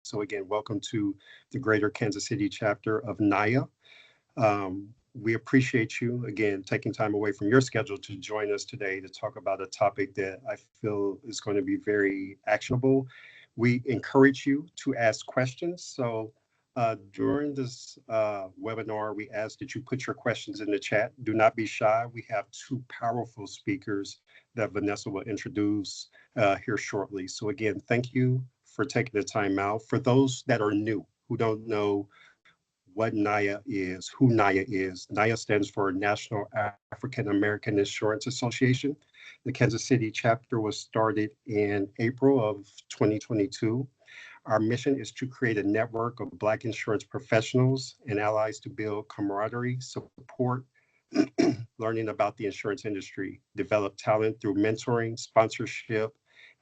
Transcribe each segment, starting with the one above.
So again, welcome to the Greater Kansas City chapter of NIA. We appreciate you, again, taking time away from your schedule to join us today to talk about a topic that I feel is going to be very actionable. We encourage you to ask questions. So during this webinar, we ask that you put your questions in the chat. Do not be shy. We have two powerful speakers that Vanessa will introduce here shortly. So again, thank you for taking the time out. For those that are new, who don't know what NIA is, who NIA stands for National African American Insurance Association. The Kansas City chapter was started in April of 2022. Our mission is to create a network of Black insurance professionals and allies to build camaraderie, support, learning about the insurance industry, develop talent through mentoring, sponsorship,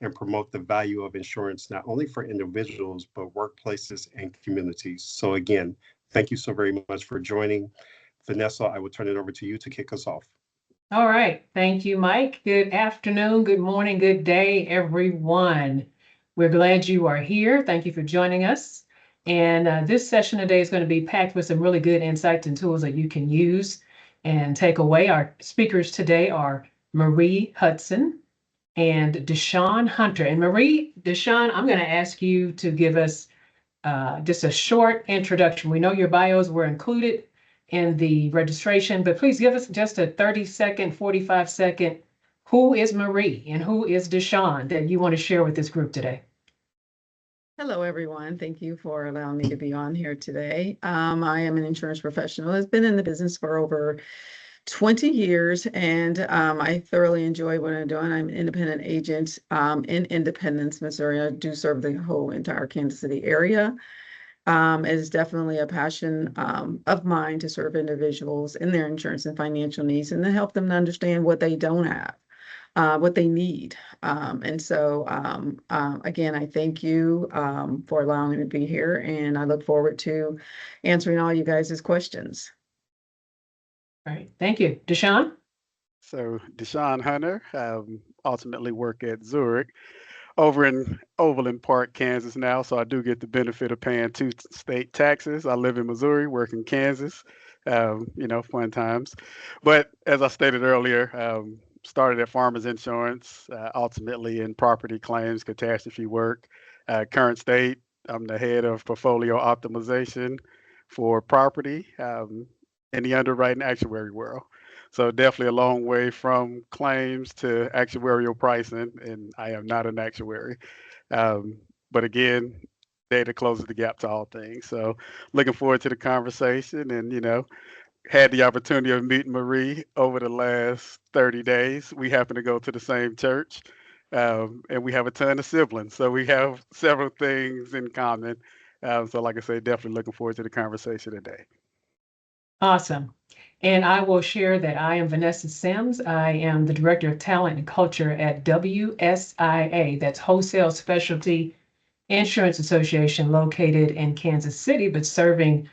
and promote the value of insurance, not only for individuals, but workplaces and communities. So again, thank you so very much for joining. Vanessa, I will turn it over to you to kick us off. All right. Thank you, Mike. Good afternoon, good morning, good day, everyone. We're glad you are here. Thank you for joining us. And this session today is going to be packed with some really good insights and tools that you can use and take away. Our speakers today are Marie Hudson and Deshawn Hunter. And Deshawn, I'm going to ask you to give us just a short introduction. We know your bios were included in the registration, but please give us just a 30-second, 45-second, who is Marie and who is Deshawn that you want to share with this group today? Hello, everyone. Thank you for allowing me to be on here today. I am an insurance professional. I've been in the business for over 20 years, and I thoroughly enjoy what I'm doing. I'm an independent agent in Independence, Missouri. I do serve the whole entire Kansas City area. It is definitely a passion of mine to serve individuals in their insurance and financial needs and to help them to understand what they don't have, what they need. And so, again, I thank you for allowing me to be here, and I look forward to answering all you guys' questions. All right. Thank you. Deshawn? So Deshawn Hunter, ultimately work at Zurich over in Overland Park, Kansas now. So I do get the benefit of paying two state taxes. I live in Missouri, work in Kansas, fun times. But as I stated earlier, started at Farmers Insurance, ultimately in property claims, catastrophe work. Current state, I'm the head of portfolio optimization for property in the underwriting actuary world. So definitely a long way from claims to actuarial pricing, and I am not an actuary. But again, data closes the gap to all things. So looking forward to the conversation, and had the opportunity of meeting Marie over the last 30 days. We happen to go to the same church, and we have a ton of siblings. So we have several things in common. So like I say, definitely looking forward to the conversation today. Awesome. And I will share that I am Vanessa Sims. I am the Director of Talent and Culture at WSIA, that's Wholesale Specialty Insurance Association, located in Kansas City, but serving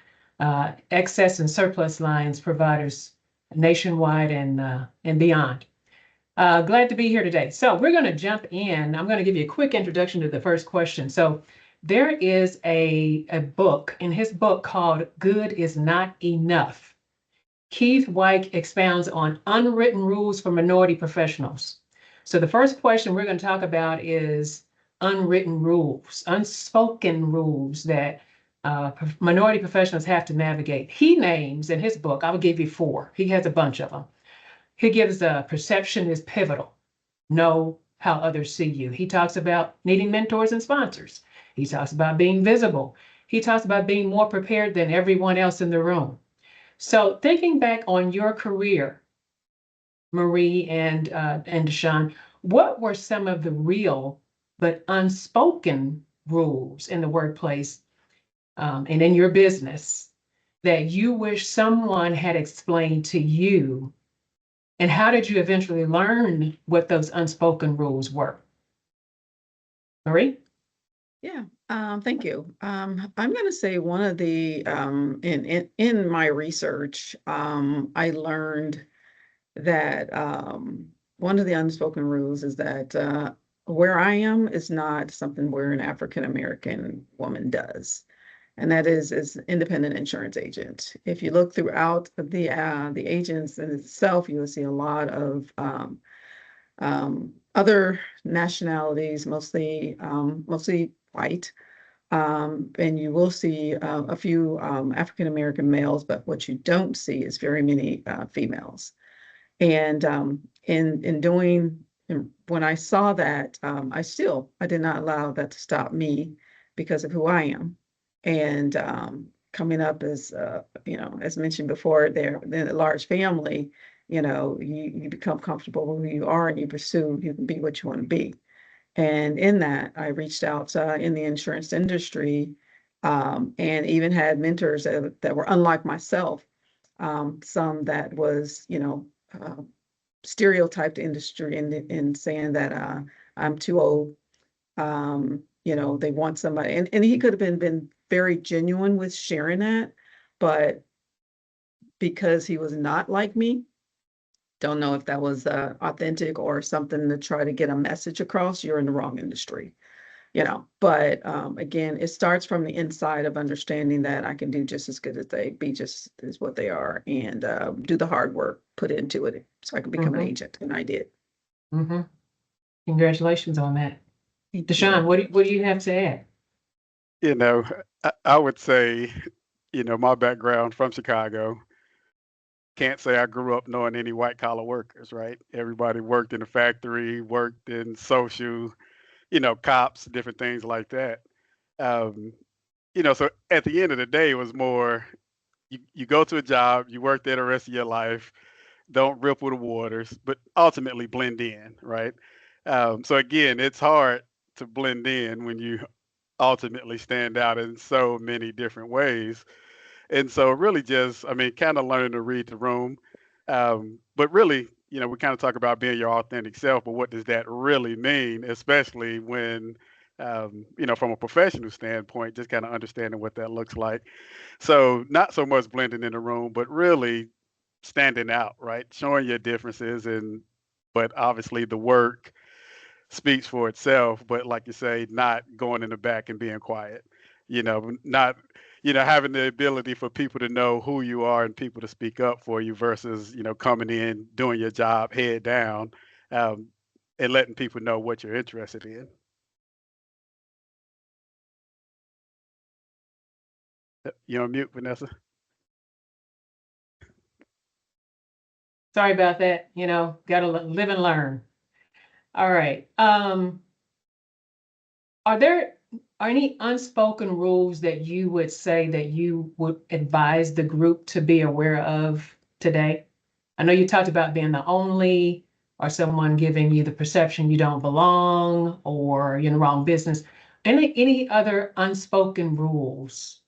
excess and surplus lines providers nationwide and beyond. Glad to be here today. So we're going to jump in. I'm going to give you a quick introduction to the first question. So there is a book in his book called Good is Not Enough. Keith Wyke expounds on unwritten rules for minority professionals. So the first question we're going to talk about is unwritten rules, unspoken rules that minority professionals have to navigate. He names in his book, I will give you 4. He has a bunch of them. He gives perception is pivotal. Know how others see you. He talks about needing mentors and sponsors. He talks about being visible. He talks about being more prepared than everyone else in the room. So thinking back on your career, Marie and Deshawn, what were some of the real but unspoken rules in the workplace and in your business that you wish someone had explained to you? And how did you eventually learn what those unspoken rules were? Marie? Yeah, thank you. I'm going to say one of the in my research, I learned that one of the unspoken rules is that where I am is not something where an African American woman does, and that is independent insurance agent. If you look throughout the agents in itself, you will see a lot of other nationalities, mostly white. And you will see a few African American males, but what you don't see is very many females. And when I saw that, I did not allow that to stop me because of who I am. And coming up as as mentioned before, they're a large family. You become comfortable with who you are, and you can be what you want to be. And in that, I reached out in the insurance industry, and even had mentors that were unlike myself. Some that was, stereotyped industry in saying that I'm too old. They want somebody, and he could have been very genuine with sharing that, but because he was not like me, don't know if that was authentic or something to try to get a message across. You're in the wrong industry. But again, it starts from the inside of understanding that I can do just as good as be just as what they are, and do the hard work, put into it so I can become an agent. And I did. Mm-hmm. Congratulations on that. Thank Deshaun, you. what do you have to add? I would say, my background from Chicago, can't say I grew up knowing any white collar workers, right? Everybody worked in a factory, worked in social, cops, different things like that. Um, so at the end of the day, it was more you go to a job, you work there the rest of your life, don't ripple the waters, but ultimately blend in, right? So again, it's hard to blend in when you ultimately stand out in so many different ways. And so really just, I mean, kind of learning to read the room. But really, we kind of talk about being your authentic self, but what does that really mean, especially when, from a professional standpoint, just kind of understanding what that looks like. So not so much blending in the room, but really standing out, right? Showing your differences but obviously the work speaks for itself, but like you say, not going in the back and being quiet, not, having the ability for people to know who you are and people to speak up for you versus, coming in, doing your job head down, um, and letting people know what you're interested in. You on mute, Vanessa? Sorry about that. Got to live and learn. All right. Are there any unspoken rules that you would say that you would advise the group to be aware of today? I know you talked about being the only, or someone giving you the perception you don't belong, or you're in the wrong business. Any other unspoken rules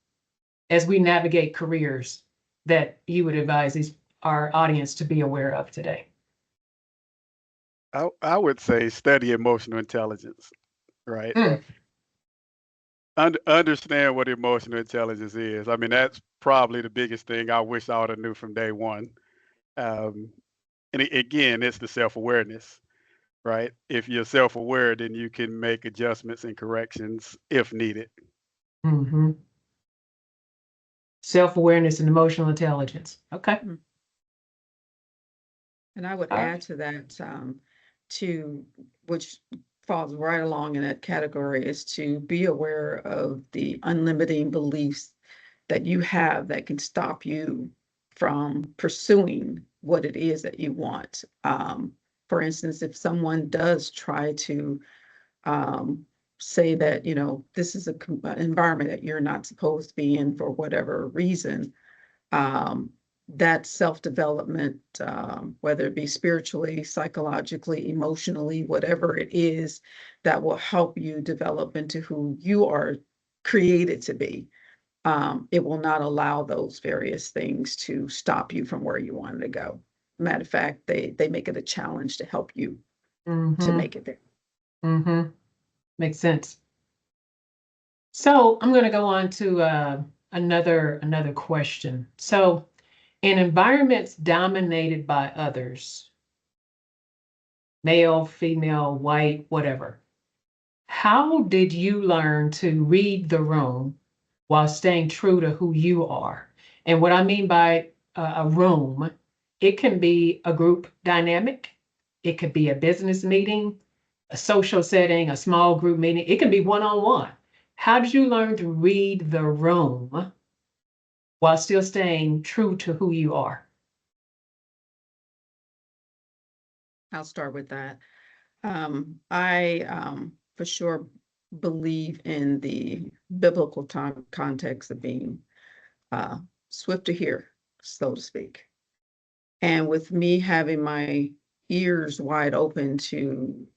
as we navigate careers that you would advise our audience to be aware of today? I would say study emotional intelligence, right? Mm, Understand what emotional intelligence is. I mean, that's probably the biggest thing I wish I would have knew from day one. Um, and again, it's the self-awareness, right? If you're self-aware, then you can make adjustments and corrections if needed. mm-hmm. Self-awareness and emotional intelligence. Okay. And I would All add right. to that, to which falls right along in that category, is to be aware of the unlimiting beliefs that you have that can stop you from pursuing what it is that you want. For instance, if someone does try to say that, this is an environment that you're not supposed to be in for whatever reason, um, that self-development, whether it be spiritually, psychologically, emotionally, whatever it is, that will help you develop into who you are created to be. It will not allow those various things to stop you from where you wanted to go. Matter of fact, they make it a challenge to help you to Mm-hmm. make it there. Mm-hmm. Makes sense. So I'm going to go on to another question. So, in environments dominated by others, male, female, white, whatever, how did you learn to read the room while staying true to who you are? And what I mean by a room, it can be a group dynamic, it could be a business meeting, a social setting, a small group meeting, it can be one-on-one. How did you learn to read the room while still staying true to who you are? I'll start with that. I for sure believe in the biblical time context of being swift to hear, slow to speak. And with me having my ears wide open to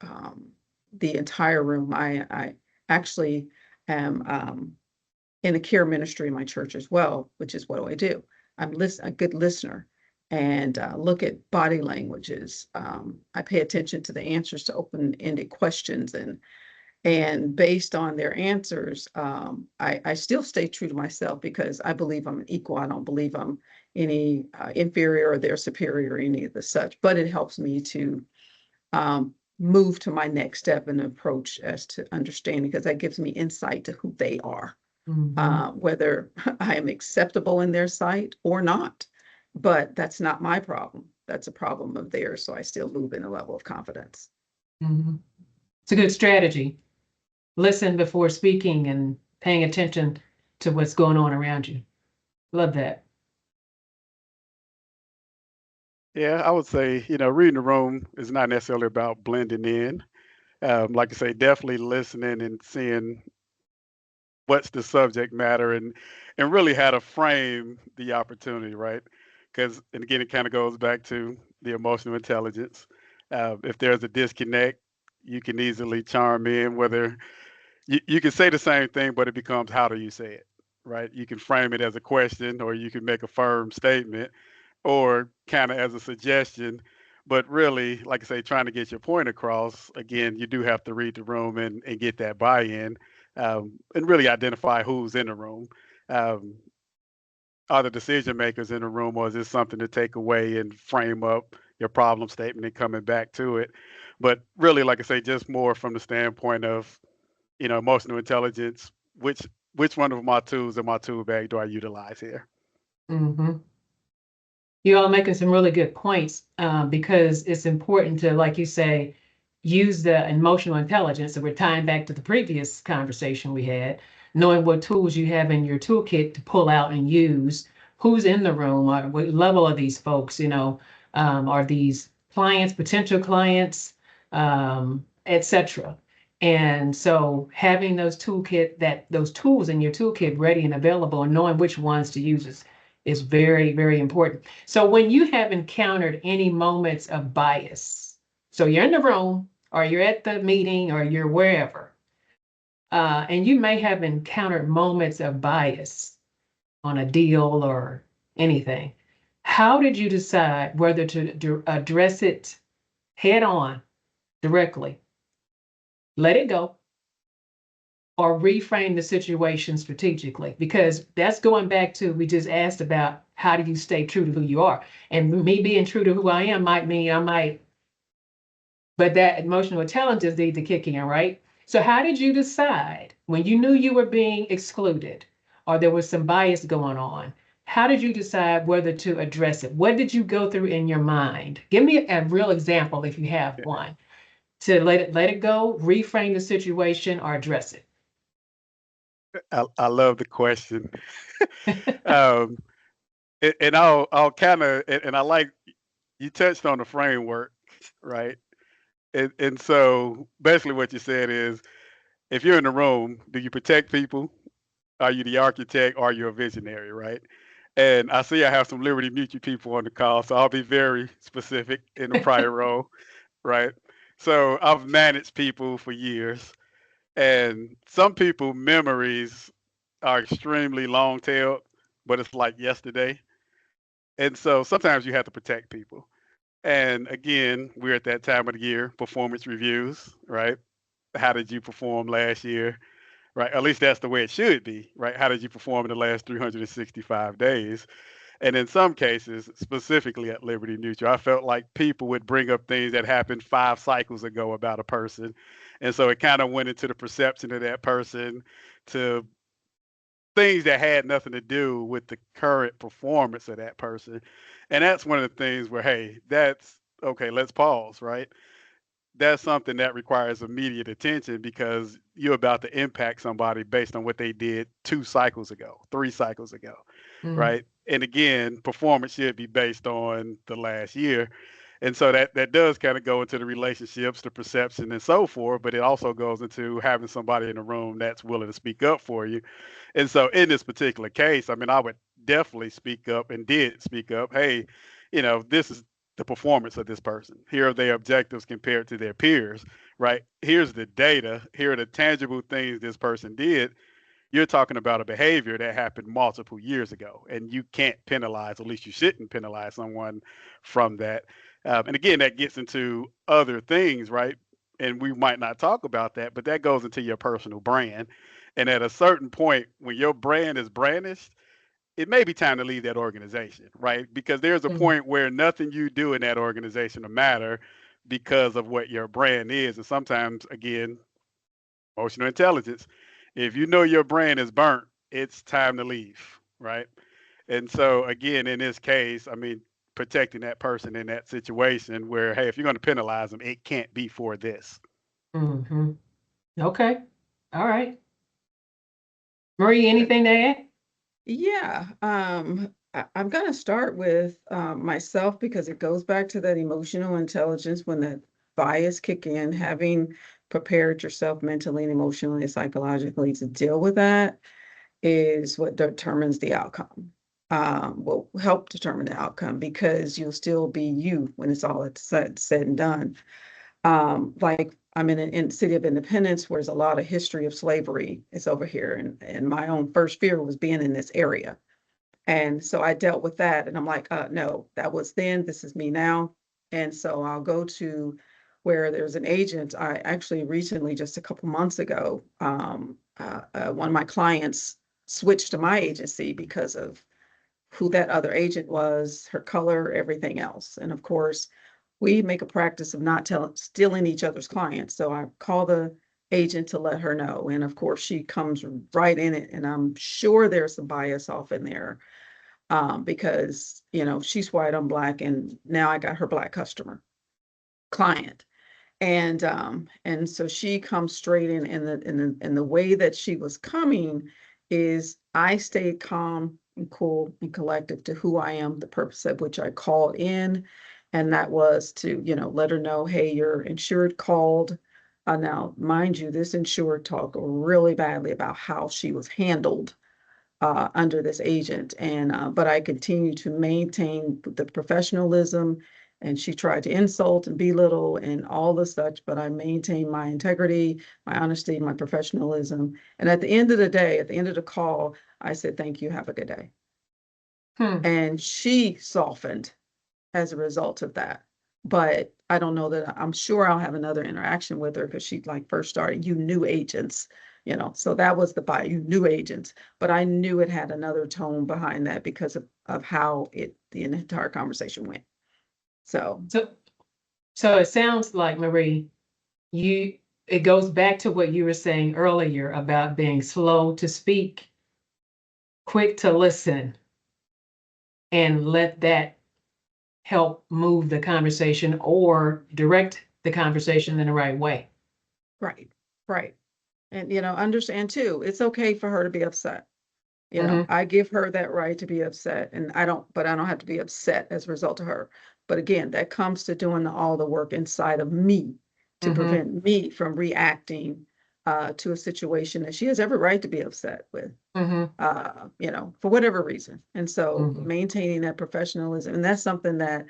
the entire room, I actually am in a care ministry in my church as well, which is what do I do? I'm a good listener and look at body languages. I pay attention to the answers to open-ended questions, and based on their answers, I still stay true to myself because I believe I'm an equal. I don't believe I'm any inferior or they're superior or any of the such, but it helps me to move to my next step and approach as to understanding, because that gives me insight to who they are, whether I am acceptable in their sight or not. But that's not my problem. That's a problem of theirs. So I still move in a level of confidence. Mhm. It's a good strategy. Listen before speaking and paying attention to what's going on around you. Love that. Yeah, I would say, reading the room is not necessarily about blending in. Like I say, definitely listening and seeing what's the subject matter and really how to frame the opportunity, right? Because, and again, it kind of goes back to the emotional intelligence. If there's a disconnect, you can easily charm in, whether you can say the same thing, but it becomes how do you say it, right? You can frame it as a question, or you can make a firm statement, or kind of as a suggestion. But really, like I say, trying to get your point across, again, you do have to read the room and get that buy-in, and really identify who's in the room. Um, are the decision makers in the room, or is this something to take away and frame up your problem statement and coming back to it? But really, like I say, just more from the standpoint of, emotional intelligence, which one of my tools in my tool bag do I utilize here? hmm You all making some really good points, because it's important to, like you say, use the emotional intelligence. So we're tying back to the previous conversation we had, knowing what tools you have in your toolkit to pull out and use, who's in the room, or what level are these folks, are these clients, potential clients, etc. And so having those tools in your toolkit ready and available and knowing which ones to use is very, very important. So when you have encountered any moments of bias, so you're in the room or you're at the meeting or you're wherever, and you may have encountered moments of bias on a deal or anything, how did you decide whether to address it head on, directly, let it go, or reframe the situation strategically? Because that's going back to, we just asked about how do you stay true to who you are? And me being true to who I am might mean but that emotional intelligence needs to kick in, right? So how did you decide when you knew you were being excluded or there was some bias going on? How did you decide whether to address it? What did you go through in your mind? Give me a real example if you have one, to let it go, reframe the situation, or address it. I love the question. um, and I'll kind of, and I like, you touched on the framework, right? And so basically what you said is, if you're in the room, do you protect people? Are you the architect? Are you a visionary, right? And I see I have some Liberty Mutual people on the call, so I'll be very specific in the prior role, right? So I've managed people for years, and some people memories are extremely long tailed, but it's like yesterday. And so sometimes you have to protect people. And again, we're at that time of the year, performance reviews, right? How did you perform last year? Right? At least that's the way it should be, right? How did you perform in the last 365 days? And in some cases, specifically at Liberty Mutual, I felt like people would bring up things that happened 5 cycles ago about a person. And so it kind of went into the perception of that person to things that had nothing to do with the current performance of that person. And that's one of the things where, hey, that's okay, let's pause, right? That's something that requires immediate attention because you're about to impact somebody based on what they did 2 cycles ago, 3 cycles ago, Mm, right? And again, performance should be based on the last year. And so that does kind of go into the relationships, the perception, and so forth. But it also goes into having somebody in the room that's willing to speak up for you. And so in this particular case, I mean, I would definitely speak up and did speak up. Hey, this is the performance of this person. Here are their objectives compared to their peers, right? Here's the data. Here are the tangible things this person did. You're talking about a behavior that happened multiple years ago, and you can't penalize, at least you shouldn't penalize someone from that. And again, that gets into other things, right? And we might not talk about that, but that goes into your personal brand. And at a certain point, when your brand is brandished, it may be time to leave that organization, right? Because there's a mm, point where nothing you do in that organization will matter because of what your brand is. And sometimes, again, emotional intelligence, if you know your brand is burnt, it's time to leave, right? And so, again, in this case, I mean, protecting that person in that situation where, hey, if you're going to penalize them, it can't be for this. hmm Okay. All right. Marie, anything to add? Yeah, I'm going to start with myself because it goes back to that emotional intelligence when that bias kick in, having prepared yourself mentally and emotionally and psychologically to deal with that is what determines the outcome. Will help determine the outcome because you'll still be you when it's all said and done. Like I'm in the city of Independence, where there's a lot of history of slavery. It's over here, and my own first fear was being in this area, and so I dealt with that, and I'm like, no, that was then. This is me now, and so I'll go to where there's an agent. I actually recently, just a couple months ago, one of my clients switched to my agency because of who that other agent was, her color, everything else, and of course we make a practice of not stealing each other's clients. So I call the agent to let her know. And of course, she comes right in it. And I'm sure there's some bias off in there because, she's white, I'm black. And now I got her black customer client. And so she comes straight in the way that she was coming is I stayed calm and cool and collective to who I am, the purpose of which I called in. And that was to, let her know, hey, your insured called. Now, mind you, this insured talked really badly about how she was handled under this agent. But I continue to maintain the professionalism, and she tried to insult and belittle and all the such, but I maintain my integrity, my honesty, my professionalism. And at the end of the day, at the end of the call, I said, thank you, have a good day. Hmm. And she softened as a result of that. But I don't know that I'm sure I'll have another interaction with her because she like first started, you new agents, so that was the buy, you new agents. But I knew it had another tone behind that because of how the entire conversation went. So So, so it sounds like, Marie, it goes back to what you were saying earlier about being slow to speak, quick to listen, and let that help move the conversation or direct the conversation in the right way. right, right. And understand too, it's okay for her to be upset. Mm-hmm. I give her that right to be upset, and but I don't have to be upset as a result of her. But again, that comes to doing all the work inside of me to Mm-hmm. prevent me from reacting to a situation that she has every right to be upset with, Mm-hmm. for whatever reason. And so Mm-hmm. maintaining that professionalism, and that's something that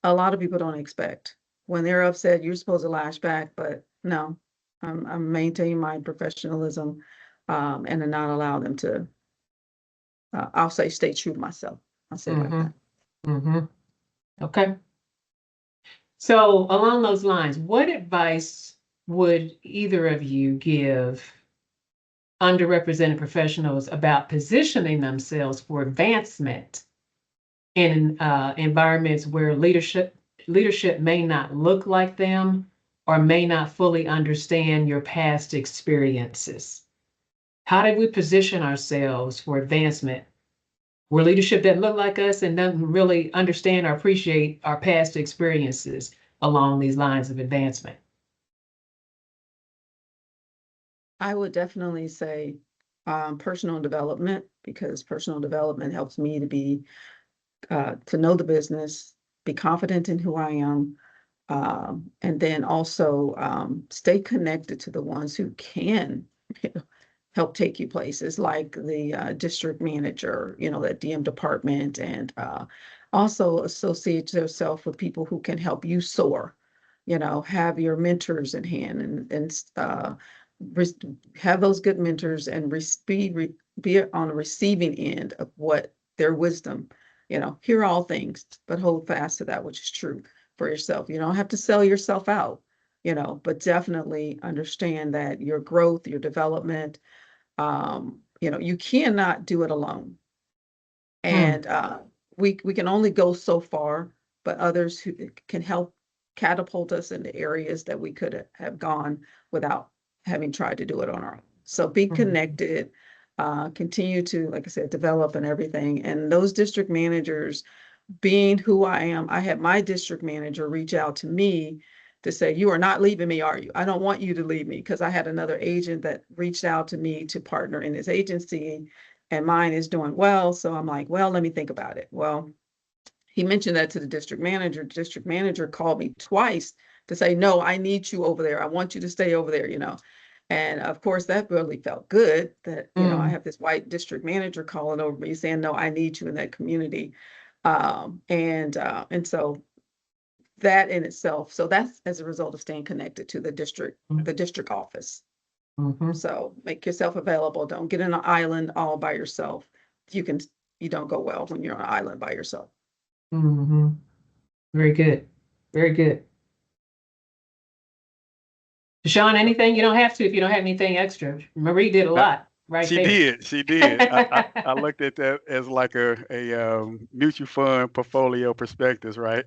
a lot of people don't expect. When they're upset, you're supposed to lash back, but no, I'm maintaining my professionalism and to not allow them to I'll say stay true to myself. I'll say it like Mm-hmm. that. Mm-hmm. Okay. So along those lines, what advice would either of you give underrepresented professionals about positioning themselves for advancement in environments where leadership may not look like them or may not fully understand your past experiences? How did we position ourselves for advancement where leadership that look like us and doesn't really understand or appreciate our past experiences along these lines of advancement? I would definitely say personal development, because personal development helps me to be to know the business, be confident in who I am, and then also stay connected to the ones who can help take you places, like the district manager, that DM department, and also associate yourself with people who can help you soar. Have your mentors in hand, have those good mentors and be on the receiving end of what their wisdom. Hear all things, but hold fast to that which is true for yourself. You don't have to sell yourself out, but definitely understand that your growth, your development, you cannot do it alone. And we can only go so far, but others who can help catapult us into areas that we could have gone without having tried to do it on our own. So be connected, continue to, like I said, develop and everything. And those district managers, being who I am, I had my district manager reach out to me to say, "You are not leaving me, are you? I don't want you to leave me," because I had another agent that reached out to me to partner in his agency, and mine is doing well. So I'm like, well, let me think about it. Well, he mentioned that to the district manager. District manager called me twice to say, "No, I need you over there. I want you to stay over there," And of course, that really felt good that, I have this white district manager calling over me saying, "No, I need you in that community." And so that in itself, so that's as a result of staying connected to the district office. So make yourself available. Don't get in an island all by yourself. You don't go well when you're on an island by yourself. Very good. Very good. Deshaun, anything? You don't have to if you don't have anything extra. Marie did a lot right there. She did. I looked at that as like a mutual fund portfolio perspectives, right?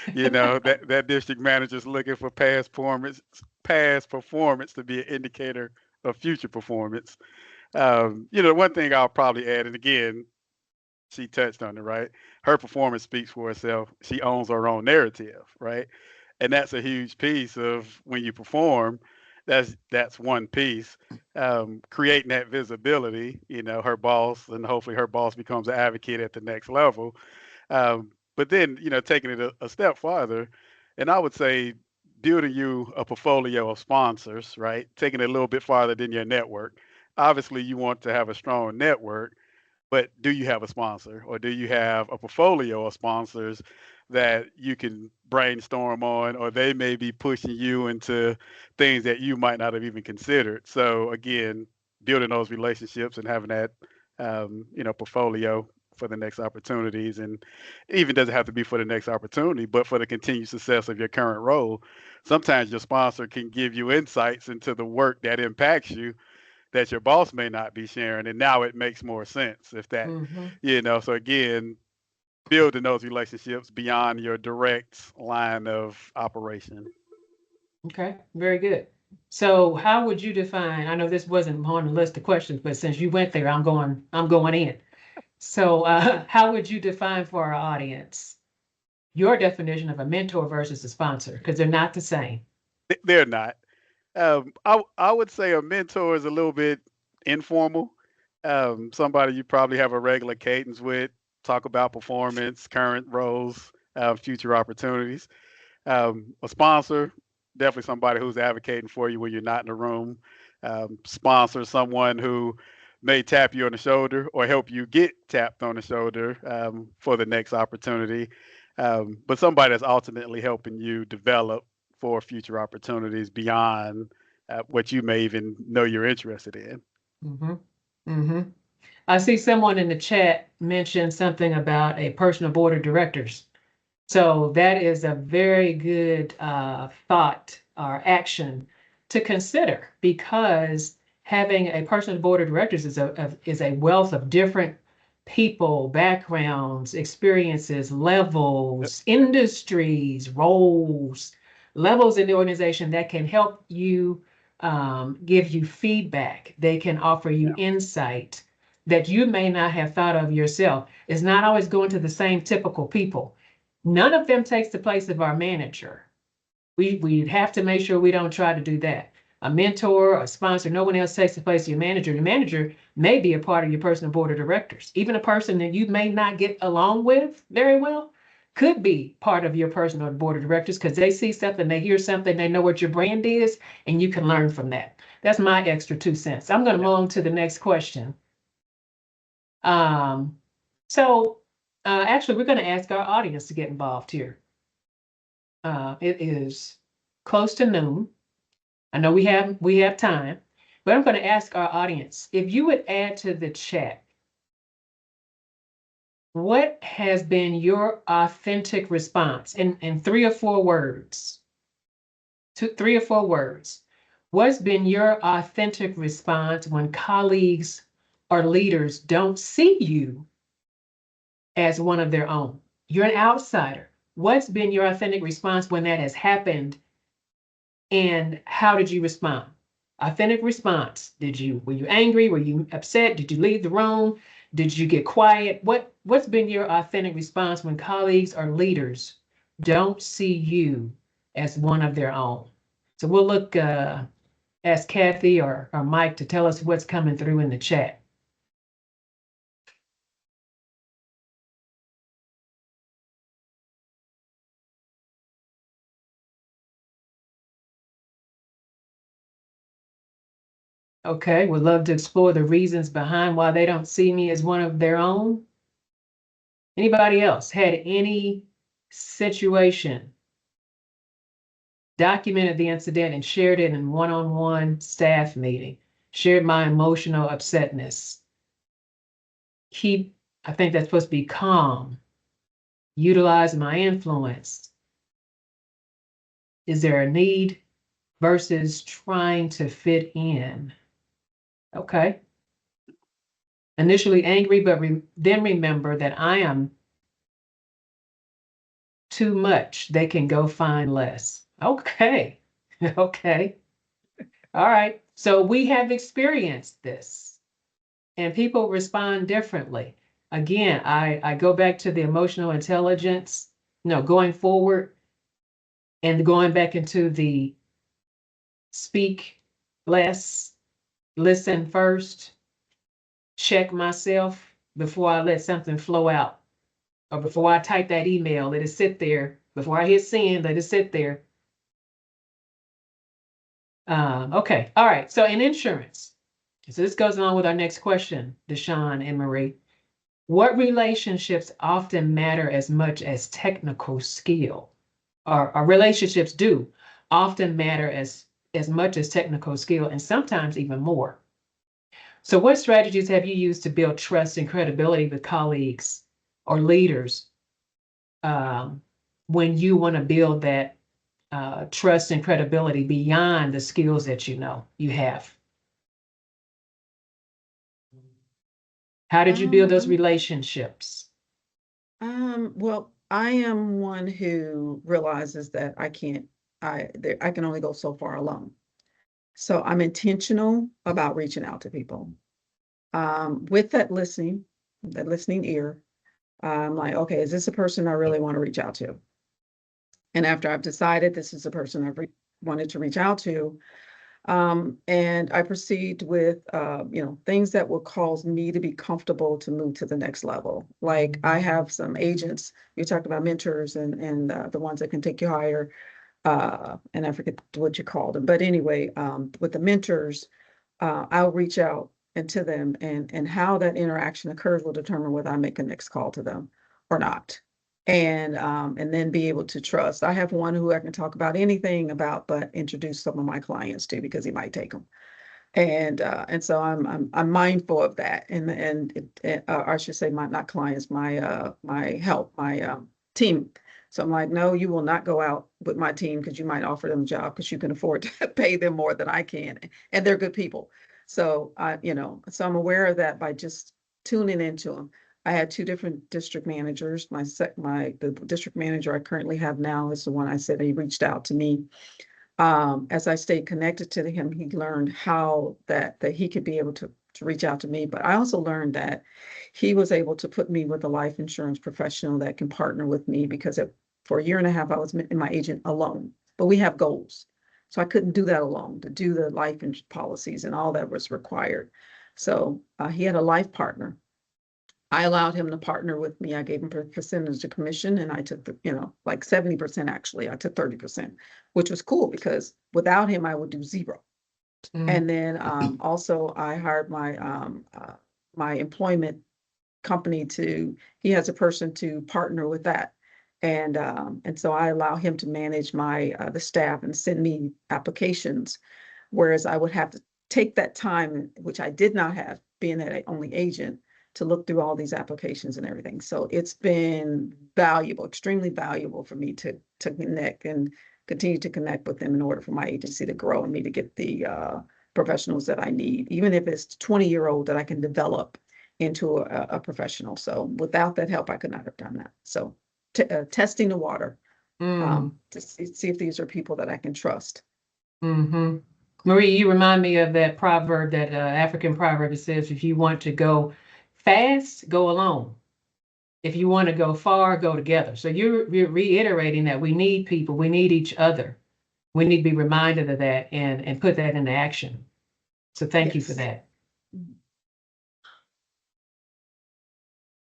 That district manager's looking for past performance to be an indicator of future performance. The one thing I'll probably add, and again, she touched on it, right? Her performance speaks for herself. She owns her own narrative, right? And that's a huge piece of when you perform. That's one piece. Creating that visibility, her boss, and hopefully her boss becomes an advocate at the next level. But then, taking it a step farther, and I would say building you a portfolio of sponsors, right? Taking it a little bit farther than your network. Obviously, you want to have a strong network, but do you have a sponsor, or do you have a portfolio of sponsors that you can brainstorm on, or they may be pushing you into things that you might not have even considered? So again, building those relationships and having that, portfolio for the next opportunities, and it even doesn't have to be for the next opportunity, but for the continued success of your current role. Sometimes your sponsor can give you insights into the work that impacts you that your boss may not be sharing, and now it makes more sense if that, so again, building those relationships beyond your direct line of operation. Okay, very good. So how would you define, I know this wasn't on the list of questions, but since you went there, I'm going in. So how would you define for our audience your definition of a mentor versus a sponsor? Because they're not the same. They're not. I would say a mentor is a little bit informal. Somebody you probably have a regular cadence with, talk about performance, current roles, future opportunities. A sponsor, definitely somebody who's advocating for you when you're not in the room. Sponsor, someone who may tap you on the shoulder or help you get tapped on the shoulder for the next opportunity. But somebody that's ultimately helping you develop for future opportunities beyond what you may even know you're interested in. I see someone in the chat mention something about a personal board of directors. So that is a very good thought or action to consider, because having a personal board of directors is a wealth of different people, backgrounds, experiences, levels, industries, roles, levels in the organization that can help you, give you feedback. They can offer you Yeah. insight that you may not have thought of yourself. It's not always going to the same typical people. None of them takes the place of our manager. We have to make sure we don't try to do that. A mentor, a sponsor, no one else takes the place of your manager. The manager may be a part of your personal board of directors. Even a person that you may not get along with very well could be part of your personal board of directors because they see something, they hear something, they know what your brand is, and you can learn from that. That's my extra 2 cents. I'm going to Yeah. move on to the next question. Um, so actually, we're going to ask our audience to get involved here. It is close to noon. I know we have time, but I'm going to ask our audience if you would add to the chat, what has been your authentic response in 3 or 4 words? 3 or 4 words. What's been your authentic response when colleagues or leaders don't see you as one of their own? You're an outsider. What's been your authentic response when that has happened? And how did you respond? Authentic response. Were you angry? Were you upset? Did you leave the room? Did you get quiet? What's been your authentic response when colleagues or leaders don't see you as one of their own? So we'll look, ask Kathy or Mike to tell us what's coming through in the chat. Okay, would love to explore the reasons behind why they don't see me as one of their own. Anybody else had any situation, documented the incident and shared it in one-on-one staff meeting, shared my emotional upsetness? I think that's supposed to be calm, utilize my influence. Is there a need versus trying to fit in? Okay. Initially angry, but then remember that I am too much. They can go find less. Okay. Okay. All right. So we have experienced this and people respond differently. Again, I go back to the emotional intelligence, going forward and going back into the speak less, listen first, check myself before I let something flow out, or before I type that email, let it sit there. Before I hit send, let it sit there. Okay, all right. So in insurance, so this goes along with our next question, Deshawn and Marie. What relationships often matter as much as technical skill? Or relationships do often matter as much as technical skill, and sometimes even more. So what strategies have you used to build trust and credibility with colleagues or leaders, when you want to build that trust and credibility beyond the skills that you have? How did you build those relationships? Well, I am one who realizes that I can only go so far alone. So I'm intentional about reaching out to people. With that listening ear, I'm like, okay, is this a person I really want to reach out to? And after I've decided this is a person I've wanted to reach out to, and I proceed with, things that will cause me to be comfortable to move to the next level. Like I have some agents, you talked about mentors and the ones that can take you higher, and I forget what you called them. But anyway, with the mentors, I'll reach out and to them, and how that interaction occurs will determine whether I make a next call to them or not. And then be able to trust. I have one who I can talk about anything about, but introduce some of my clients to because he might take them. And so I'm mindful of that. I should say my not clients, my help, my team. So I'm like, no, you will not go out with my team because you might offer them a job because you can afford to pay them more than I can, and they're good people. So so I'm aware of that by just tuning into them. I had two different district managers. The district manager I currently have now is the one I said he reached out to me. As I stayed connected to him, he learned how that he could be able to reach out to me. But I also learned that he was able to put me with a life insurance professional that can partner with me because for a year and a half, I was in my agent alone, but we have goals. So I couldn't do that alone to do the life policies and all that was required. So he had a life partner. I allowed him to partner with me. I gave him a percentage of commission and I took like 70% actually. I took 30%, which was cool because without him, I would do zero. And then also I hired my employment company he has a person to partner with that. And so I allow him to manage the staff and send me applications, whereas I would have to take that time, which I did not have being an only agent, to look through all these applications and everything. So it's been valuable, extremely valuable for me to connect and continue to connect with them in order for my agency to grow and me to get the professionals that I need, even if it's 20-year-old that I can develop into a professional. So without that help, I could not have done that. So testing the water to see if these are people that I can trust. Marie, you remind me of that proverb, that African proverb that says, if you want to go fast, go alone. If you want to go far, go together. So you're reiterating that we need people, we need each other. We need to be reminded of that and put that into action. So thank you for that.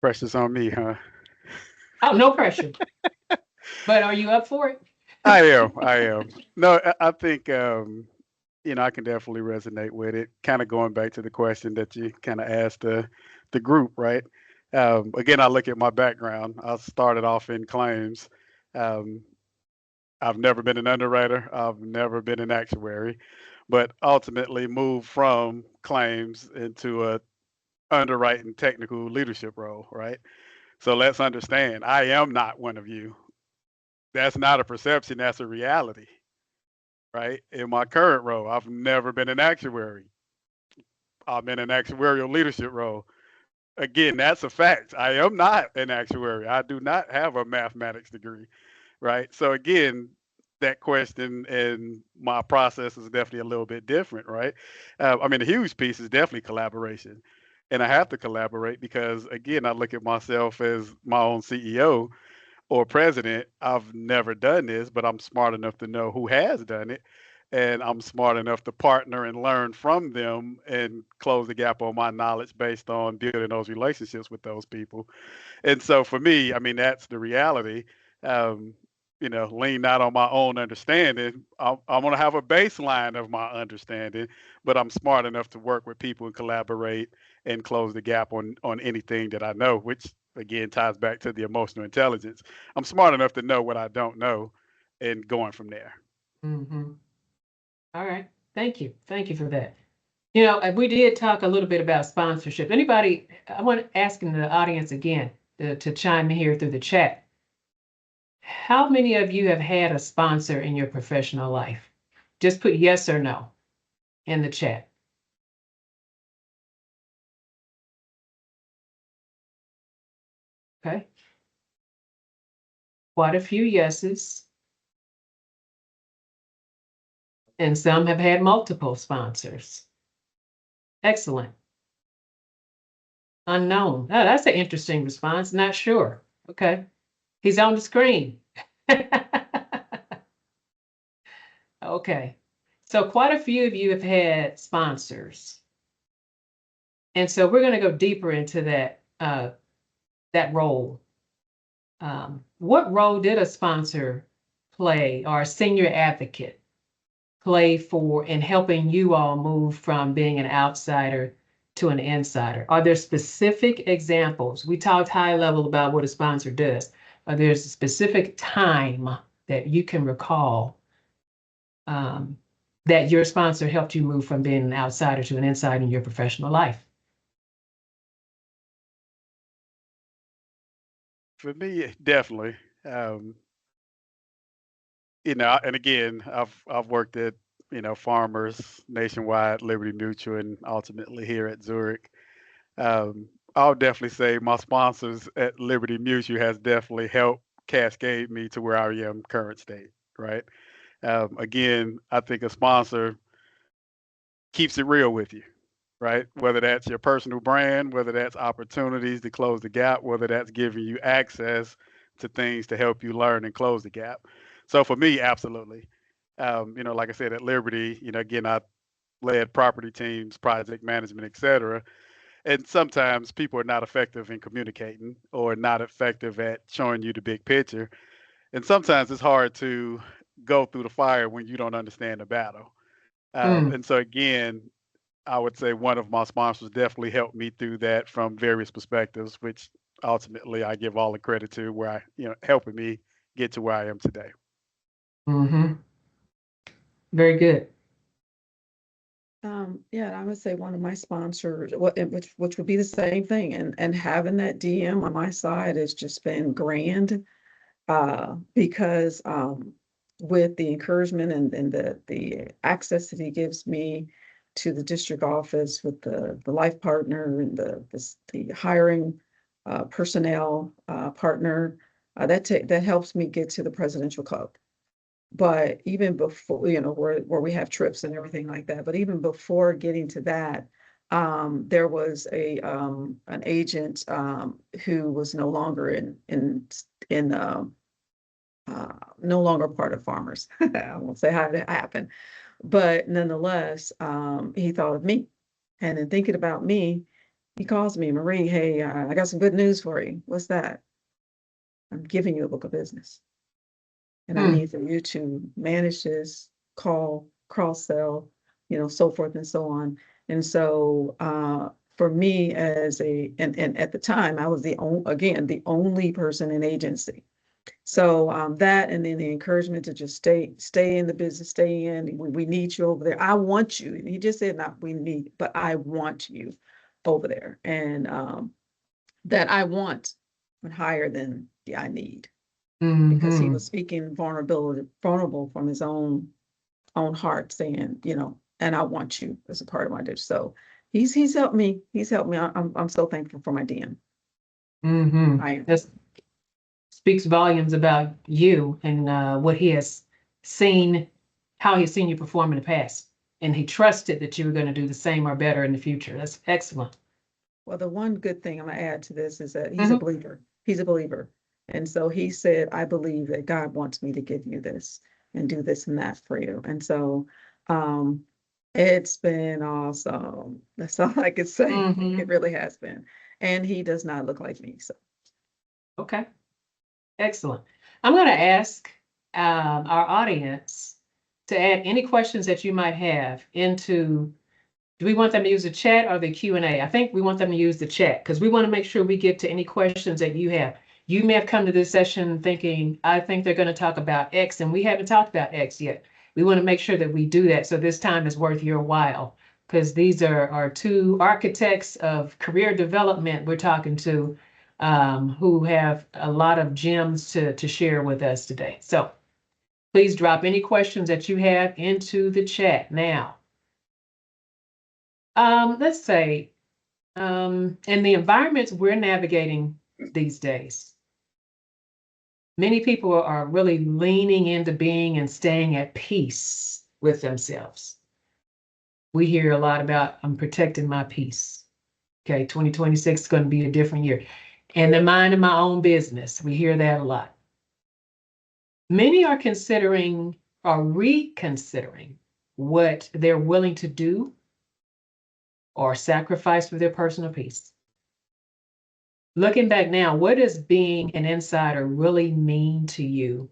Pressure's on me, huh? Oh, no pressure. But are you up for it? I am. No, I think I can definitely resonate with it. Kind of going back to the question that you kind of asked the group, right? Again, I look at my background. I started off in claims. I've never been an underwriter. I've never been an actuary, but ultimately moved from claims into a underwriting technical leadership role, right? So let's understand, I am not one of you. That's not a perception, that's a reality, right? In my current role, I've never been an actuary. I'm in an actuarial leadership role. Again, that's a fact. I am not an actuary. I do not have a mathematics degree, right? So again, that question and my process is definitely a little bit different, right? A huge piece is definitely collaboration. And I have to collaborate because, again, I look at myself as my own CEO or president. I've never done this, but I'm smart enough to know who has done it. And I'm smart enough to partner and learn from them and close the gap on my knowledge based on building those relationships with those people. And so for me, that's the reality. Um, lean not on my own understanding. I'm going to have a baseline of my understanding, but I'm smart enough to work with people and collaborate and close the gap on anything that I know, which again ties back to the emotional intelligence. I'm smart enough to know what I don't know and going from there. All right. Thank you. Thank you for that. We did talk a little bit about sponsorship. Anybody, I want to ask in the audience again to chime in here through the chat. How many of you have had a sponsor in your professional life? Just put yes or no in the chat. Okay. Quite a few yeses. And some have had multiple sponsors. Excellent. Unknown. Oh, that's an interesting response. Not sure. Okay. He's on the screen. Okay. So quite a few of you have had sponsors. And so we're going to go deeper into that role. What role did a sponsor play, or a senior advocate play in helping you all move from being an outsider to an insider? Are there specific examples? We talked high level about what a sponsor does. Are there a specific time that you can recall that your sponsor helped you move from being an outsider to an insider in your professional life? For me, definitely. And again, I've worked at Farmers, Nationwide, Liberty Mutual, and ultimately here at Zurich. I'll definitely say my sponsors at Liberty Mutual has definitely helped cascade me to where I am current state, right? Again, I think a sponsor keeps it real with you, right? Whether that's your personal brand, whether that's opportunities to close the gap, whether that's giving you access to things to help you learn and close the gap. So for me, absolutely. Like I said, at Liberty, again, I led property teams, project management, et cetera. And sometimes people are not effective in communicating or not effective at showing you the big picture. And sometimes it's hard to go through the fire when you don't understand the battle. Mm, And so again, I would say one of my sponsors definitely helped me through that from various perspectives, which ultimately I give all the credit to where helping me get to where I am today. mm-hmm. Very good. Yeah, I would say one of my sponsors, which would be the same thing, and having that DM on my side has just been grand, because with the encouragement and the access that he gives me to the district office with the life partner and the hiring personnel partner, that helps me get to the presidential club. But even before, where we have trips and everything like that, but even before getting to that, there was an agent who was no longer in no longer part of Farmers. I won't say how that happened, but nonetheless, he thought of me, and in thinking about me, he calls me, Marie. Hey, I got some good news for you. What's that? I'm giving you a book of business. And I Mm, need for you to manage this, call, cross sell, so forth and so on. And so for me and at the time I was the only person in agency. So that, and then the encouragement to just stay in the business, stay in, we need you over there. I want you. And he just said, not we need, but I want you over there. And that I want went higher than the I need, because he mm-hmm. was speaking vulnerable from his own heart, saying, and I want you as a part of my dish. So he's helped me. He's helped me. I'm so thankful for my DM. Mm-hmm. I am. That speaks volumes about you and what he has seen, how he's seen you perform in the past. And he trusted that you were going to do the same or better in the future. That's excellent. Well, the one good thing I'm gonna add to this is that he's a Mm-hmm. believer. He's a believer. And so he said, I believe that God wants me to give you this and do this and that for you. And so um it's been awesome. That's all I could say. Mm-hmm. It really has been. And he does not look like me. So Okay. Excellent. I'm going to ask our audience to add any questions that you might have into. Do we want them to use the chat or the Q&A? I think we want them to use the chat because we want to make sure we get to any questions that you have. You may have come to this session thinking, I think they're going to talk about X, and we haven't talked about X yet. We want to make sure that we do that so this time is worth your while, because these are our two architects of career development we're talking to, who have a lot of gems to share with us today. So please drop any questions that you have into the chat now. Let's say, in the environments we're navigating these days, many people are really leaning into being and staying at peace with themselves. We hear a lot about, I'm protecting my peace. Okay, 2026 is going to be a different year. And they're minding my own business. We hear that a lot. Many are considering or reconsidering what they're willing to do or sacrifice for their personal peace. Looking back now, what does being an insider really mean to you?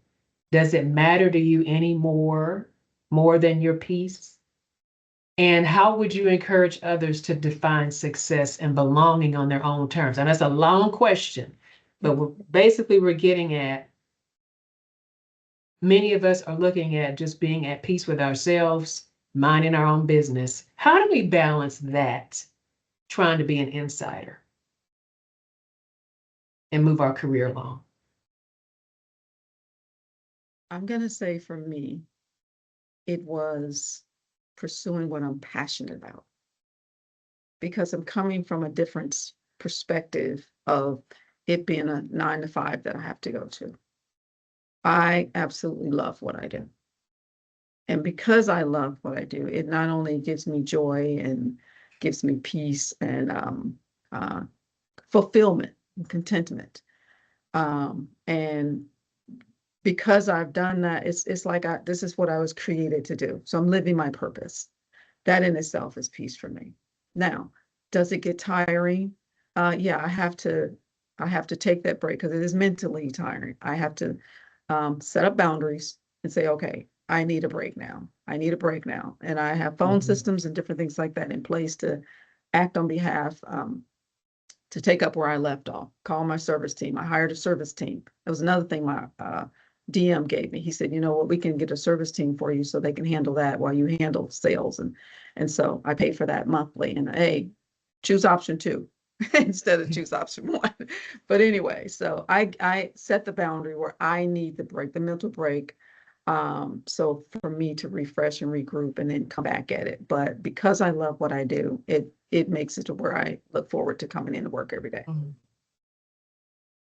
Does it matter to you anymore, more than your peace? And how would you encourage others to define success and belonging on their own terms? And that's a long question, but we're getting at, many of us are looking at just being at peace with ourselves, minding our own business. How do we balance that, trying to be an insider and move our career along? I'm gonna say for me, it was pursuing what I'm passionate about, because I'm coming from a different perspective of it being a 9 to 5 that I have to go to. I absolutely love what I do. And because I love what I do, it not only gives me joy and gives me peace and fulfillment and contentment. And because I've done that, it's like this is what I was created to do. So I'm living my purpose. That in itself is peace for me. Now, does it get tiring? Yeah, I have to take that break because it is mentally tiring. I have to set up boundaries and say, okay, I need a break now. I need a break now. And I have phone systems and different things like that in place to act on behalf, to take up where I left off, call my service team. I hired a service team. That was another thing my DM gave me. He said, you know what, we can get a service team for you so they can handle that while you handle sales. And so I pay for that monthly. And hey, choose option 2 instead of choose option 1. But anyway, so I set the boundary where I need the break, the mental break. So for me to refresh and regroup and then come back at it. But because I love what I do, it makes it to where I look forward to coming into work every day. Mhm.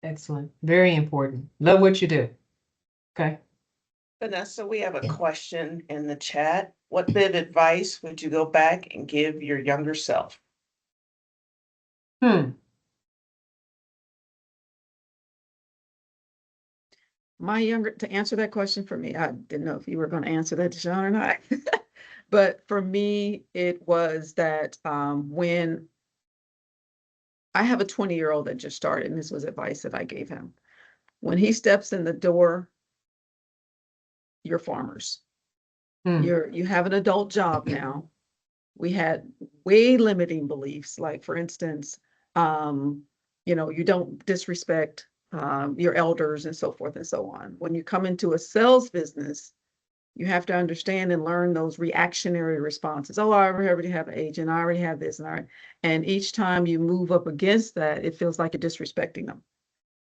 Excellent. Very important. Love what you do. Okay. Vanessa, we have a question in the chat. What bit of advice would you go back and give your younger self? To answer that question for me, I didn't know if you were going to answer that, Deshaun, or not. But for me, it was that when I have a 20-year-old that just started, and this was advice that I gave him. When he steps in the door, you're farmers. You have an adult job now. We had way limiting beliefs, like for instance, you don't disrespect your elders and so forth and so on. When you come into a sales business, you have to understand and learn those reactionary responses. Oh, I already have an agent. I already have this. And each time you move up against that, it feels like you're disrespecting them.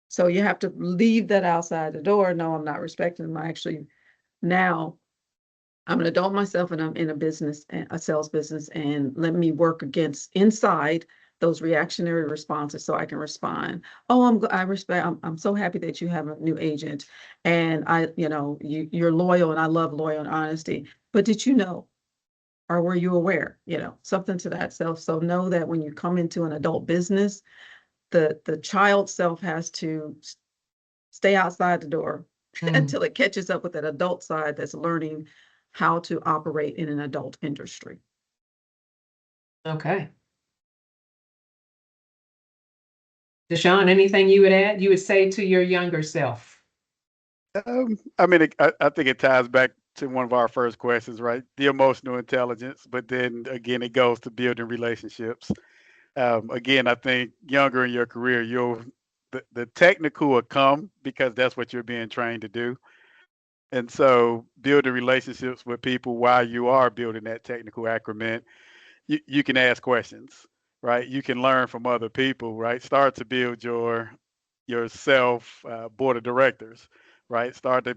So you have to leave that outside the door. No, I'm not respecting them. Now I'm an adult myself and I'm in a sales business, and let me work against inside those reactionary responses so I can respond. Oh, I'm so happy that you have a new agent, and you're loyal, and I love loyal and honesty. But did you know, or were you aware, something to that self? So know that when you come into an adult business, the child self has to stay outside the door until it catches up with that adult side that's learning how to operate in an adult industry. Okay. Deshaun, anything you would add? You would say to your younger self? I think it ties back to one of our first questions, right? The emotional intelligence, but then again, it goes to building relationships. Again, I think younger in your career, the technical will come because that's what you're being trained to do. And so building relationships with people while you are building that technical acumen, you can ask questions, right? You can learn from other people, right? Start to build your self board of directors, right? Start to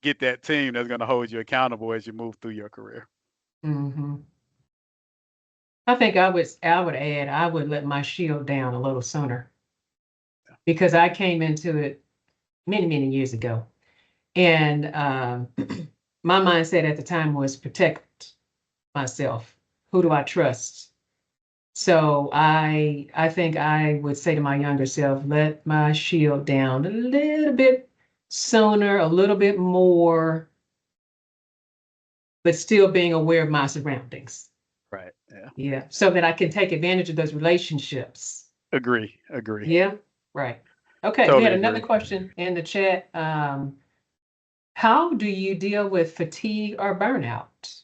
get that team that's going to hold you accountable as you move through your career. Mm-hmm. I think I would add, I would let my shield down a little sooner, because I came into it many, many years ago. And my mindset at the time was protect myself. Who do I trust? So I think I would say to my younger self, let my shield down a little bit sooner, a little bit more, but still being aware of my surroundings. Right. Yeah. Yeah. So that I can take advantage of those relationships. Agree. Yeah. Right. Okay. We Totally had another agree. question in the chat. How do you deal with fatigue or burnout?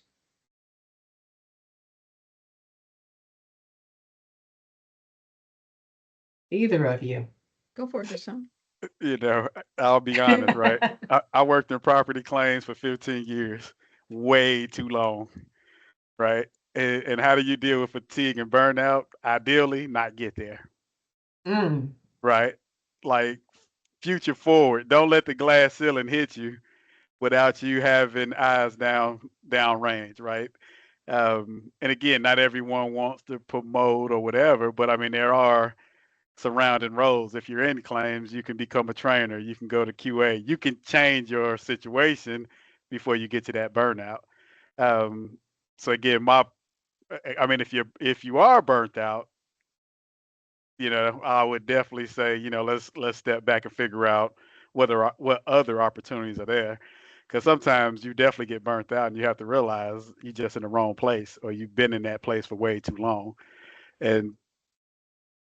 Either of you. Go for it, Deshaun. I'll be honest, right? I worked in property claims for 15 years, way too long, right? And how do you deal with fatigue and burnout? Ideally, not get there, Mm, right? Like future forward. Don't let the glass ceiling hit you without you having eyes down range, right? And again, not everyone wants to promote or whatever, but I mean, there are surrounding roles. If you're in claims, you can become a trainer, you can go to QA, you can change your situation before you get to that burnout. Um, so again, I mean, if you are burnt out, I would definitely say, let's step back and figure out what other opportunities are there. Because sometimes you definitely get burnt out and you have to realize you're just in the wrong place or you've been in that place for way too long. And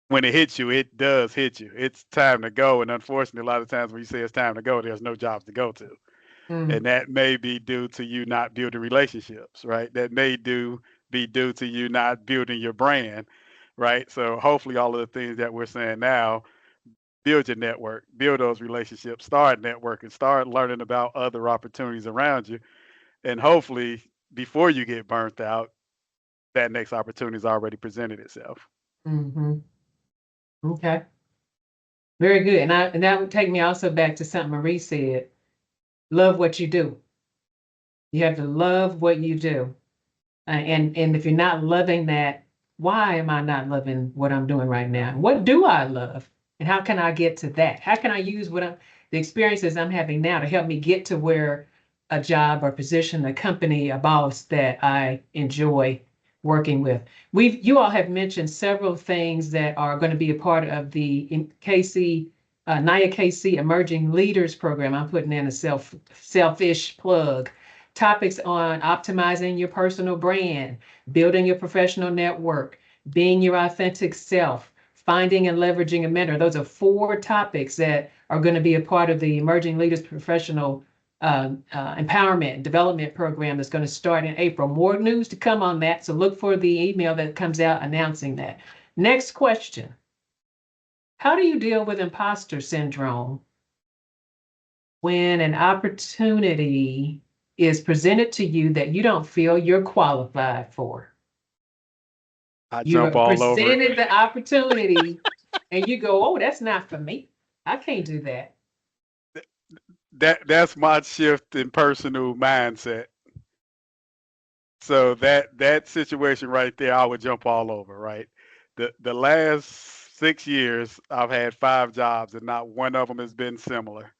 when it hits you, it does hit you. It's time to go. And unfortunately, a lot of times when you say it's time to go, there's no jobs to go to. Mm. And that may be due to you not building relationships, right? That may be due to you not building your brand, right? So hopefully all of the things that we're saying now, build your network, build those relationships, start networking, start learning about other opportunities around you. And hopefully before you get burnt out, that next opportunity has already presented itself. Mm-hmm. Okay. Very good. And that would take me also back to something Marie said. Love what you do. You have to love what you do. And if you're not loving that, why am I not loving what I'm doing right now? What do I love? And how can I get to that? How can I use the experiences I'm having now to help me get to where a job or position, a company, a boss that I enjoy working with? You all have mentioned several things that are going to be a part of the KC, NIA KC Emerging Leaders Program. I'm putting in a selfish plug. Topics on optimizing your personal brand, building your professional network, being your authentic self, finding and leveraging a mentor. Those are 4 topics that are going to be a part of the Emerging Leaders Professional Empowerment and Development Program that's going to start in April. More news to come on that, so look for the email that comes out announcing that. Next question. How do you deal with imposter syndrome when an opportunity is presented to you that you don't feel you're qualified for? I You're jump all over it. presented the opportunity and you go, oh, that's not for me. I can't do that. That's my shift in personal mindset. So that situation right there, I would jump all over, right? The last 6 years, I've had 5 jobs, and not one of them has been similar.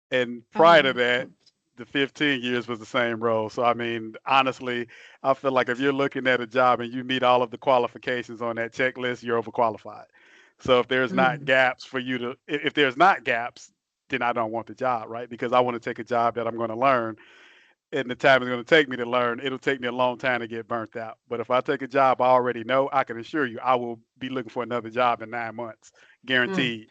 And prior to that, the 15 years was the same role. So I mean, honestly, I feel like if you're looking at a job and you meet all of the qualifications on that checklist, you're overqualified. So if there's not Mm, gaps for you to, if there's not gaps, then I don't want the job, right? Because I want to take a job that I'm going to learn and the time it's going to take me to learn, it'll take me a long time to get burnt out. But if I take a job I already know, I can assure you I will be looking for another job in 9 months, mm. guaranteed.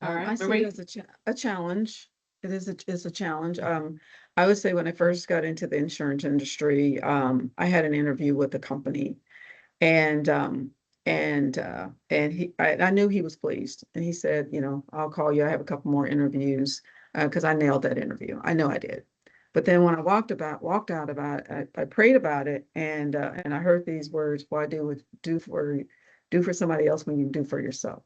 All I right, see it Marie. as a challenge. It's a challenge. I would say when I first got into the insurance industry, I had an interview with the company, and I knew he was pleased, and he said, I'll call you. I have a couple more interviews because I nailed that interview. I know I did. But then when I walked out about it, I prayed about it, and I heard these words: "Why do for somebody else when you do for yourself?"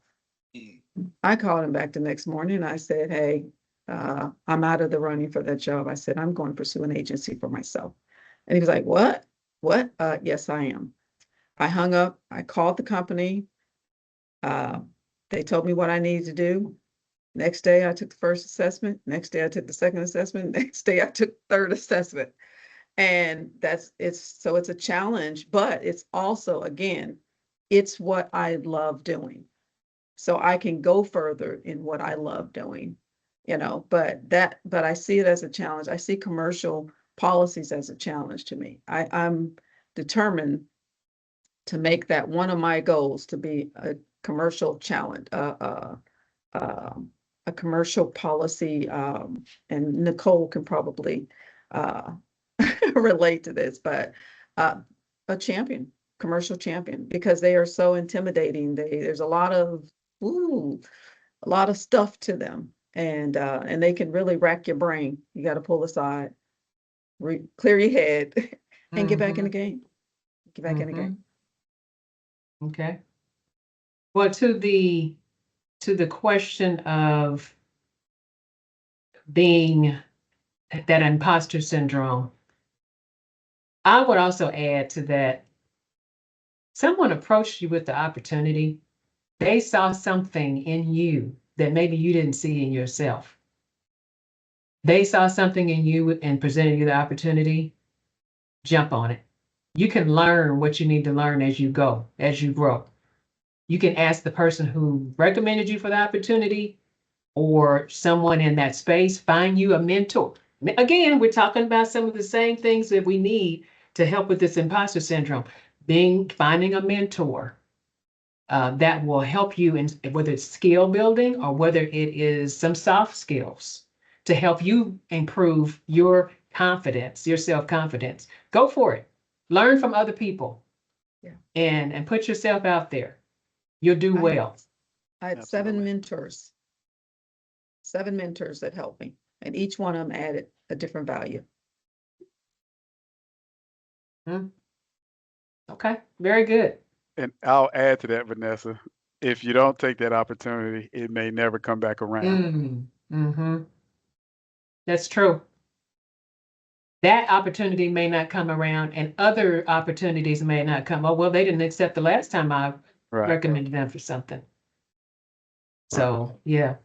I called him back the next morning. I said, hey, I'm out of the running for that job. I said, I'm going to pursue an agency for myself. And he was like, what? What? Yes, I am. I hung up. I called the company. Uh, they told me what I needed to do. Next day, I took the first assessment. Next day, I took the second assessment. Next day, I took the third assessment. And it's a challenge, but it's also, again, it's what I love doing. So I can go further in what I love doing, but I see it as a challenge. I see commercial policies as a challenge to me. I'm determined to make that one of my goals to be a commercial challenge, a commercial policy, and Nicole can probably uh, relate to this, but uh, a champion, commercial champion, because they are so intimidating. There's ooh, a lot of stuff to them, and they can really rack your brain. You got to pull aside, clear your head, and get back in the Mm-hmm. game. Get back in the game. Okay. Well, to the question of being that imposter syndrome, I would also add to that Someone approached you with the opportunity. They saw something in you that maybe you didn't see in yourself. They saw something in you and presented you the opportunity. Jump on it. You can learn what you need to learn as you go, as you grow. You can ask the person who recommended you for the opportunity or someone in that space, find you a mentor. Again, we're talking about some of the same things that we need to help with this imposter syndrome. Finding a mentor that will help you in whether it's skill building or whether it is some soft skills to help you improve your confidence, your self-confidence. Go for it. Learn from other people. Yeah. And put yourself out there. You'll do well. I had Absolutely. 7 mentors that helped me, and each one of them added a different value. Okay, very good. And I'll add to that, Vanessa. If you don't take that opportunity, it may never come back around. That's true. That opportunity may not come around and other opportunities may not come. Oh, well, they didn't accept the last time I Right. recommended them for something. So, yeah.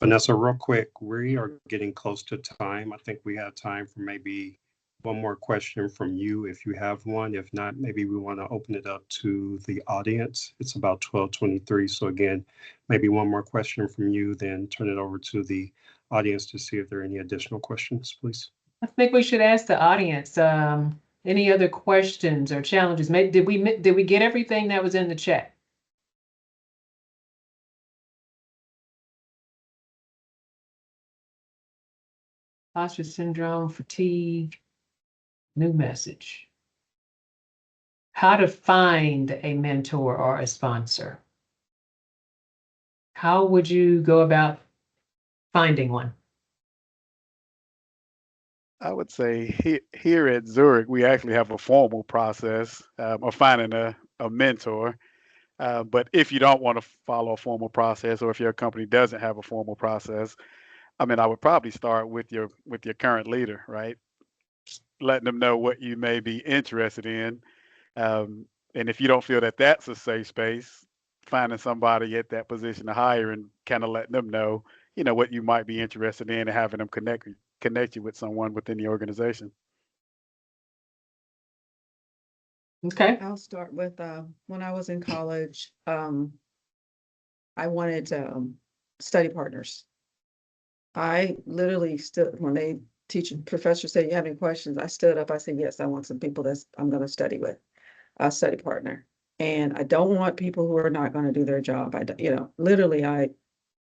Vanessa, real quick, we are getting close to time. I think we have time for maybe one more question from you if you have one. If not, maybe we want to open it up to the audience. It's about 12:23. So again, maybe one more question from you, then turn it over to the audience to see if there are any additional questions, please. I think we should ask the audience, any other questions or challenges? Did we get everything that was in the chat? Imposter syndrome, fatigue, new message. How to find a mentor or a sponsor. How would you go about finding one? I would say here at Zurich, we actually have a formal process of finding a mentor. But if you don't want to follow a formal process, or if your company doesn't have a formal process, I mean, I would probably start with your current leader, right? Letting them know what you may be interested in. And if you don't feel that that's a safe space, finding somebody at that position to hire and kind of letting them know, what you might be interested in and having them connect you with someone within the organization. Okay. I'll start with when I was in college, I wanted study partners. I literally stood when they professor said, "You have any questions?" I stood up. I said, "Yes, I want some people that I'm going to study with, a study partner." And I don't want people who are not going to do their job. Literally,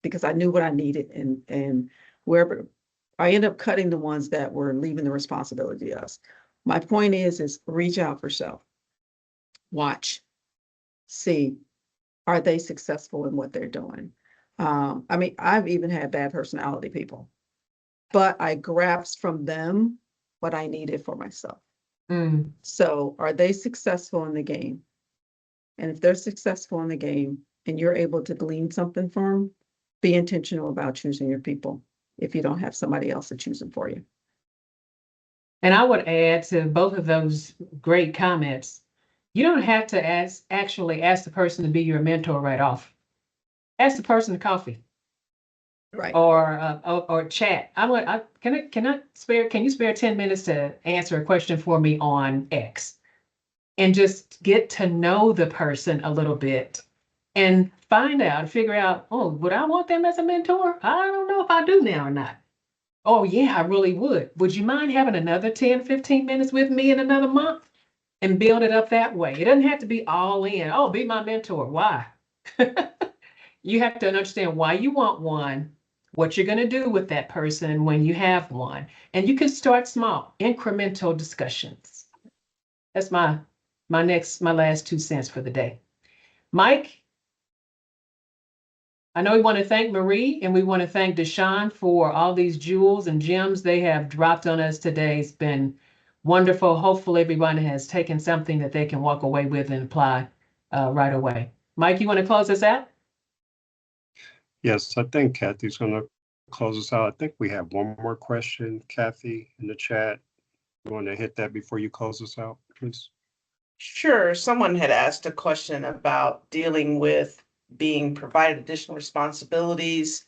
because I knew what I needed, and wherever I end up cutting the ones that were leaving the responsibility to us. My point is reach out for self. Watch, see, are they successful in what they're doing? I mean, I've even had bad personality people, but I grasped from them what I needed for myself. So are they successful in the game? And if they're successful in the game and you're able to glean something from them, be intentional about choosing your people if you don't have somebody else to choose them for you. And I would add to both of those great comments, you don't have to actually ask the person to be your mentor right off. Ask the person to coffee. Right. Or chat. Can you spare 10 minutes to answer a question for me on X? And just get to know the person a little bit and figure out, oh, would I want them as a mentor? I don't know if I do now or not. Oh yeah, I really would. Would you mind having another 10, 15 minutes with me in another month? And build it up that way. It doesn't have to be all in. Oh, be my mentor. Why? You have to understand why you want one, what you're going to do with that person when you have one. And you can start small, incremental discussions. That's my last 2 cents for the day. Mike, I know we want to thank Marie and we want to thank Deshawn for all these jewels and gems they have dropped on us today. It's been wonderful. Hopefully everyone has taken something that they can walk away with and apply right away. Mike, you want to close us out? Yes, I think Kathy's going to close us out. I think we have one more question, Kathy, in the chat. You want to hit that before you close us out, please? Sure. Someone had asked a question about dealing with being provided additional responsibilities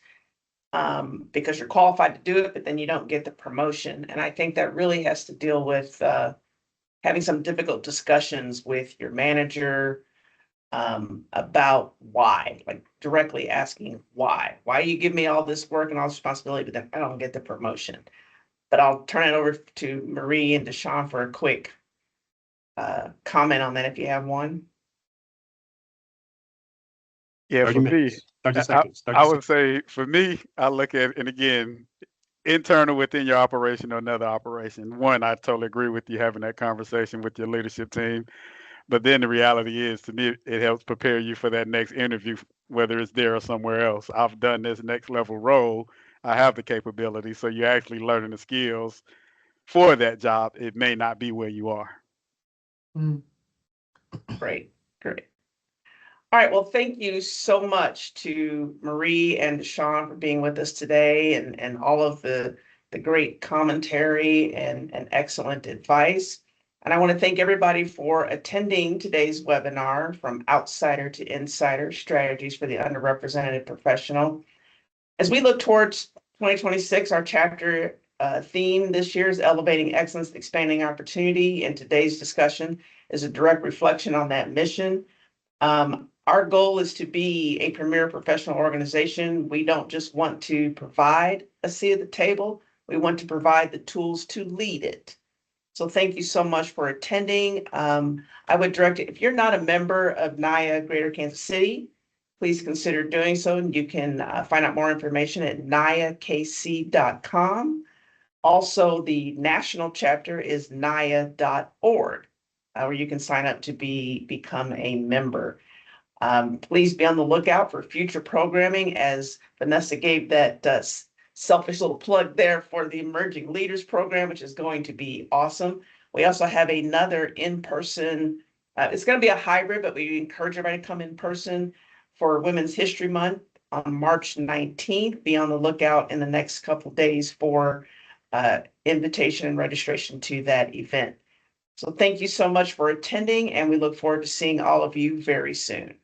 because you're qualified to do it, but then you don't get the promotion. And I think that really has to deal with having some difficult discussions with your manager about why, like directly asking why. Why you give me all this work and all this responsibility, but then I don't get the promotion. But I'll turn it over to Marie and Deshawn for a quick comment on that if you have one. Yeah, 30 for me, minutes, 30 I, I seconds, 30 I would seconds. say for me, I look at, and again, internal within your operation or another operation. One, I totally agree with you having that conversation with your leadership team. But then the reality is, to me, it helps prepare you for that next interview, whether it's there or somewhere else. I've done this next level role. I have the capability. So you're actually learning the skills for that job. It may not be where you are. Mm. Great, great. All right, well, thank you so much to Marie and Deshawn for being with us today and all of the great commentary and excellent advice. And I want to thank everybody for attending today's webinar, From Outsider to Insider: Strategies for the Underrepresented Professional. As we look towards 2026, our chapter theme this year is Elevating Excellence, Expanding Opportunity, and today's discussion is a direct reflection on that mission. Our goal is to be a premier professional organization. We don't just want to provide a seat at the table, we want to provide the tools to lead it. So thank you so much for attending. I would direct it, if you're not a member of NIA Greater Kansas City, please consider doing so. And you can find out more information at niakc.com. Also, the national chapter is nia.org, where you can sign up to become a member. Please be on the lookout for future programming, as Vanessa gave that selfish little plug there for the Emerging Leaders Program, which is going to be awesome. We also have another in-person, it's going to be a hybrid, but we encourage everybody to come in person for Women's History Month on March 19th. Be on the lookout in the next couple of days for invitation and registration to that event. So thank you so much for attending, and we look forward to seeing all of you very soon.